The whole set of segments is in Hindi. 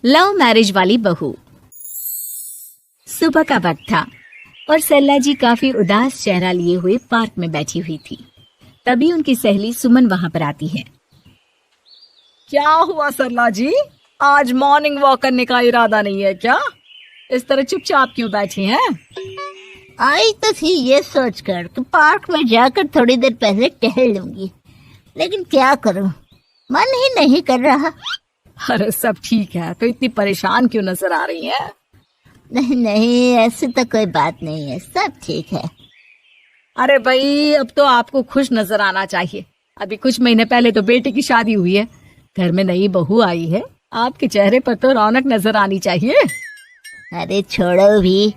लव मैरिज वाली बहू। सुबह का वक्त था और सरला जी काफी उदास चेहरा लिए हुए पार्क में बैठी हुई थी। तभी उनकी सहेली सुमन वहां पर आती है। क्या हुआ सरला जी, आज मॉर्निंग वॉक करने का इरादा नहीं है क्या? इस तरह चुपचाप क्यों बैठी हैं? आई तो थी ये सोचकर कि पार्क में जाकर थोड़ी देर पहले टहल लूंगी, लेकिन क्या करूं, मन ही नहीं कर रहा। अरे सब ठीक है, तो इतनी परेशान क्यों नजर आ रही है? नहीं नहीं, ऐसी तो कोई बात नहीं है, सब ठीक है। अरे भाई, अब तो आपको खुश नजर आना चाहिए। अभी कुछ महीने पहले तो बेटे की शादी हुई है, घर में नई बहू आई है, आपके चेहरे पर तो रौनक नजर आनी चाहिए। अरे छोड़ो भी,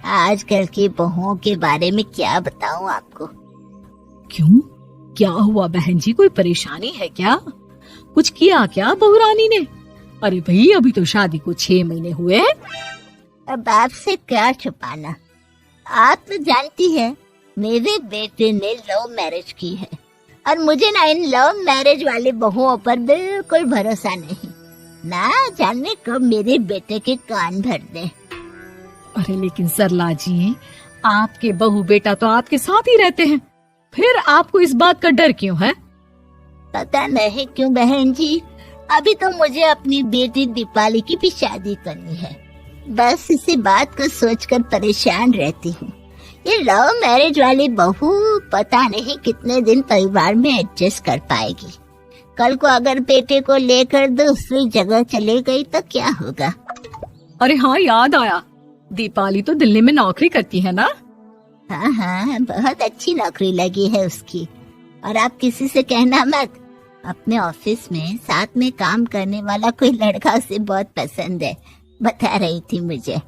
आजकल की बहुओं के बारे में क्या बताऊं आपको। क्यों, क्या हुआ बहन जी, कोई परेशानी है क्या? कुछ किया क्या बहू रानी ने? अरे भाई, अभी तो शादी को 6 महीने हुए। अब आपसे क्या छुपाना, आप तो जानती हैं मेरे बेटे ने लव मैरिज की है और मुझे ना इन लव मैरिज वाली बहुओं पर बिल्कुल भरोसा नहीं। ना जाने कब मेरे बेटे के कान भर दे। अरे लेकिन सरला जी, आपके बहू बेटा तो आपके साथ ही रहते हैं, फिर आपको इस बात का डर क्यों है? पता नहीं क्यों बहन जी, अभी तो मुझे अपनी बेटी दीपाली की भी शादी करनी है। बस इसी बात को सोचकर परेशान रहती हूँ। ये लव मैरिज वाली बहू पता नहीं कितने दिन परिवार में एडजस्ट कर पाएगी। कल को अगर बेटे को लेकर दूसरी जगह चले गई तो क्या होगा? अरे हाँ, याद आया, दीपाली तो दिल्ली में नौकरी करती है ना? हाँ हाँ, बहुत अच्छी नौकरी लगी है उसकी। और आप किसी से कहना मत, अपने ऑफिस में साथ में काम करने वाला कोई लड़का उसे बहुत पसंद है, बता रही थी मुझे।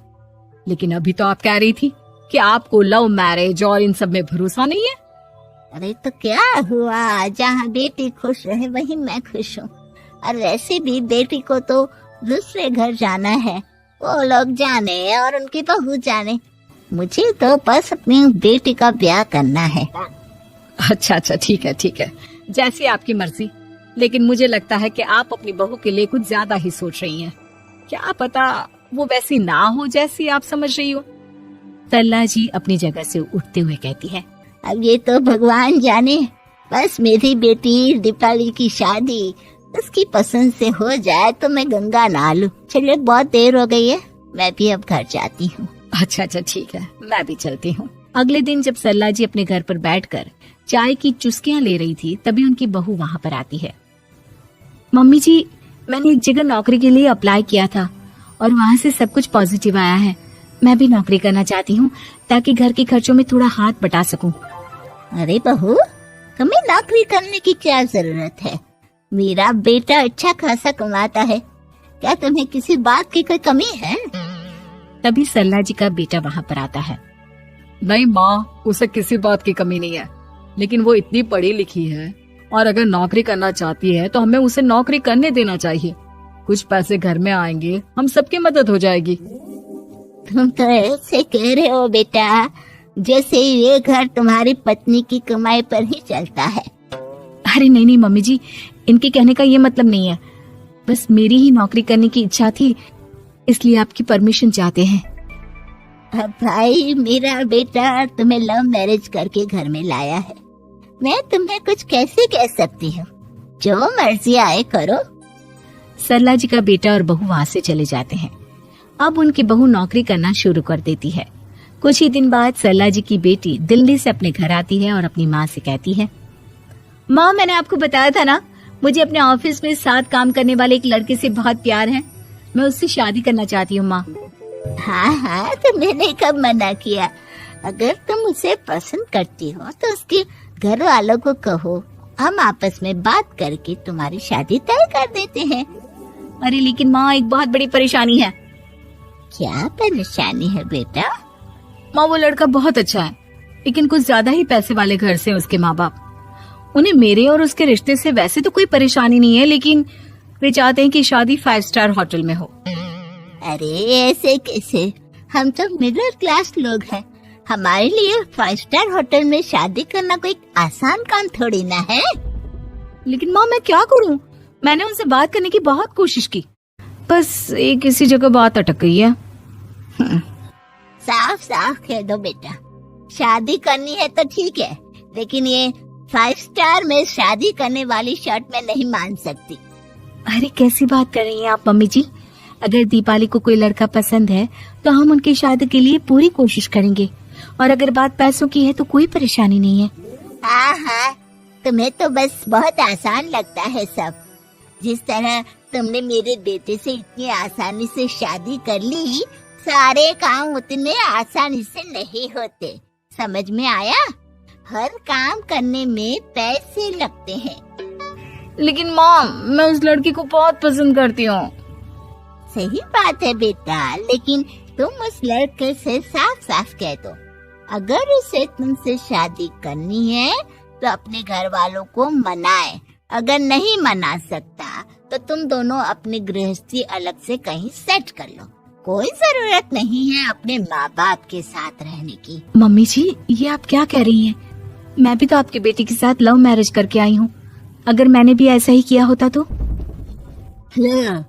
लेकिन अभी तो आप कह रही थी कि आपको लव मैरिज और इन सब में भरोसा नहीं है। अरे तो क्या हुआ, जहाँ बेटी खुश रहे वहीं मैं खुश हूँ। और वैसे भी बेटी को तो दूसरे घर जाना है, वो लोग जाने और उनकी बहू जाने, मुझे तो बस अपनी बेटी का ब्याह करना है। अच्छा अच्छा, ठीक है ठीक है, जैसी आपकी मर्जी। लेकिन मुझे लगता है कि आप अपनी बहू के लिए कुछ ज्यादा ही सोच रही हैं। क्या पता वो वैसी ना हो जैसी आप समझ रही हो। सरला जी अपनी जगह से उठते हुए कहती है, अब ये तो भगवान जाने, बस मेरी बेटी दीपाली की शादी उसकी पसंद से हो जाए तो मैं गंगा नहा लूं। चलिए बहुत देर हो गई है, मैं भी अब घर जाती हूँ। अच्छा अच्छा ठीक है, मैं भी चलती हूँ। अगले दिन जब सरला जी अपने घर पर बैठकर चाय की चुस्कियां ले रही थी, तभी उनकी बहू वहाँ पर आती है। मम्मी जी, मैंने एक जगह नौकरी के लिए अप्लाई किया था और वहाँ से सब कुछ पॉजिटिव आया है। मैं भी नौकरी करना चाहती हूँ ताकि घर के खर्चों में थोड़ा हाथ बटा सकूं। अरे बहू, तुम्हें नौकरी करने की क्या जरूरत है? मेरा बेटा अच्छा खासा कमाता है, क्या तुम्हें किसी बात की कोई कमी है? तभी सरला जी का बेटा वहाँ पर आता है। नहीं माँ, उसे किसी बात की कमी नहीं है, लेकिन वो इतनी पढ़ी लिखी है और अगर नौकरी करना चाहती है तो हमें उसे नौकरी करने देना चाहिए। कुछ पैसे घर में आएंगे, हम सबकी मदद हो जाएगी। तुम तो ऐसे कह रहे हो बेटा जैसे ये घर तुम्हारी पत्नी की कमाई पर ही चलता है। अरे नहीं नहीं मम्मी जी, इनके कहने का ये मतलब नहीं है, बस मेरी ही नौकरी करने की इच्छा थी, इसलिए आपकी परमिशन चाहते हैं। अब भाई, मेरा बेटा तुम्हें लव मैरिज करके घर में लाया है, मैं तुम्हें कुछ कैसे कह सकती हूँ? जो मर्जी आए करो। सरला जी का बेटा और बहू वहाँ से चले जाते हैं। अब उनकी बहू नौकरी करना शुरू कर देती है। कुछ ही दिन बाद सरला जी की बेटी दिल्ली से अपने घर आती है और अपनी माँ से कहती है, माँ, मैंने आपको बताया था ना, मुझे अपने ऑफिस में साथ काम करने वाले एक लड़के से बहुत प्यार है, मैं उससे शादी करना चाहती हूँ। माँ, हाँ हाँ, तो मैंने कब मना किया? अगर तुम उसे पसंद करती हो तो उसके घर वालों को कहो, हम आपस में बात करके तुम्हारी शादी तय कर देते हैं। अरे लेकिन माँ, एक बहुत बड़ी परेशानी है। क्या परेशानी है बेटा? माँ, वो लड़का बहुत अच्छा है, लेकिन कुछ ज्यादा ही पैसे वाले घर से उसके माँ बाप। उन्हें मेरे और उसके रिश्ते से वैसे तो कोई परेशानी नहीं है, लेकिन वे चाहते हैं कि शादी 5 स्टार होटल में हो। अरे ऐसे कैसे, हम तो मिडिल क्लास लोग हैं, हमारे लिए 5 स्टार होटल में शादी करना कोई आसान काम थोड़ी ना है। लेकिन माँ, मैं क्या करूँ? मैंने उनसे बात करने की बहुत कोशिश की, बस एक किसी जगह बात अटक गई है। साफ साफ कह दो बेटा, शादी करनी है तो ठीक है, लेकिन ये 5 स्टार में शादी करने वाली शर्त मैं नहीं मान सकती। अरे कैसी बात कर रही हैं आप मम्मी जी? अगर दीपाली को कोई लड़का पसंद है तो हम उनकी शादी के लिए पूरी कोशिश करेंगे, और अगर बात पैसों की है तो कोई परेशानी नहीं है। हाँ हाँ, तुम्हें तो बस बहुत आसान लगता है सब। जिस तरह तुमने मेरे बेटे से इतनी आसानी से शादी कर ली, सारे काम उतने आसानी से नहीं होते। समझ में आया? हर काम करने में पैसे लगते हैं। लेकिन माँ, मैं उस लड़की को बहुत पसंद करती हूँ। सही बात है बेटा, लेकिन तुम उस लड़के से साफ साफ कह दो, अगर उसे तुमसे शादी करनी है तो अपने घर वालों को मनाए। अगर नहीं मना सकता तो तुम दोनों अपनी गृहस्थी अलग से कहीं सेट कर लो। कोई जरूरत नहीं है अपने माँ बाप के साथ रहने की। मम्मी जी, ये आप क्या कह रही हैं? मैं भी तो आपकी बेटी के साथ लव मैरिज करके आई हूँ। अगर मैंने भी ऐसा ही किया होता तो? लो,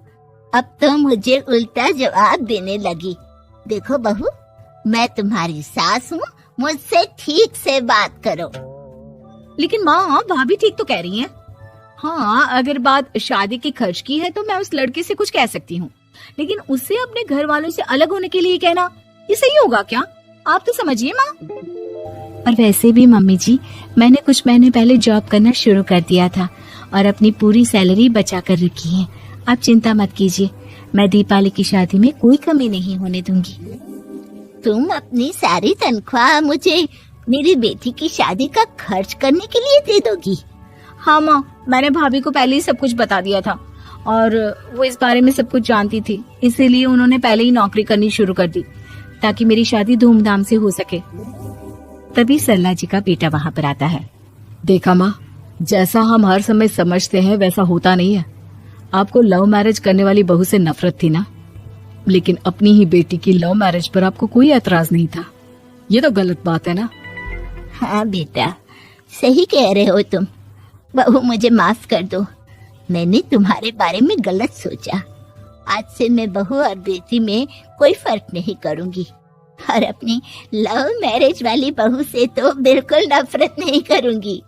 अब तो मुझे उल्टा जवाब देने लगी। देखो बहू, मैं तुम्हारी सास हूँ, मुझसे ठीक से बात करो। लेकिन माँ, भाभी ठीक तो कह रही हैं। हाँ, अगर बात शादी के खर्च की है तो मैं उस लड़के से कुछ कह सकती हूँ, लेकिन उससे अपने घर वालों से अलग होने के लिए कहना, ये सही होगा क्या? आप तो समझिए माँ। और वैसे भी मम्मी जी, मैंने कुछ महीने पहले जॉब करना शुरू कर दिया था और अपनी पूरी सैलरी बचा कर रखी है। आप चिंता मत कीजिए, मैं दीपाली की शादी में कोई कमी नहीं होने दूंगी। तुम अपनी सारी तनख्वाह मुझे मेरी बेटी की शादी का खर्च करने के लिए दे दोगी? हाँ माँ, मैंने भाभी को पहले ही सब कुछ बता दिया था और वो इस बारे में सब कुछ जानती थी, इसीलिए उन्होंने पहले ही नौकरी करनी शुरू कर दी ताकि मेरी शादी धूमधाम से हो सके। तभी सरला जी का बेटा वहाँ पर आता है। देखा माँ, जैसा हम हर समय समझते हैं वैसा होता नहीं है। आपको लव मैरिज करने वाली बहू से नफरत थी ना, लेकिन अपनी ही बेटी की लव मैरिज पर आपको कोई एतराज नहीं था। ये तो गलत बात है ना। हाँ बेटा, सही कह रहे हो तुम। बहू, मुझे माफ कर दो, मैंने तुम्हारे बारे में गलत सोचा। आज से मैं बहू और बेटी में कोई फर्क नहीं करूंगी, और अपनी लव मैरिज वाली बहू से तो बिल्कुल नफरत नहीं करूंगी।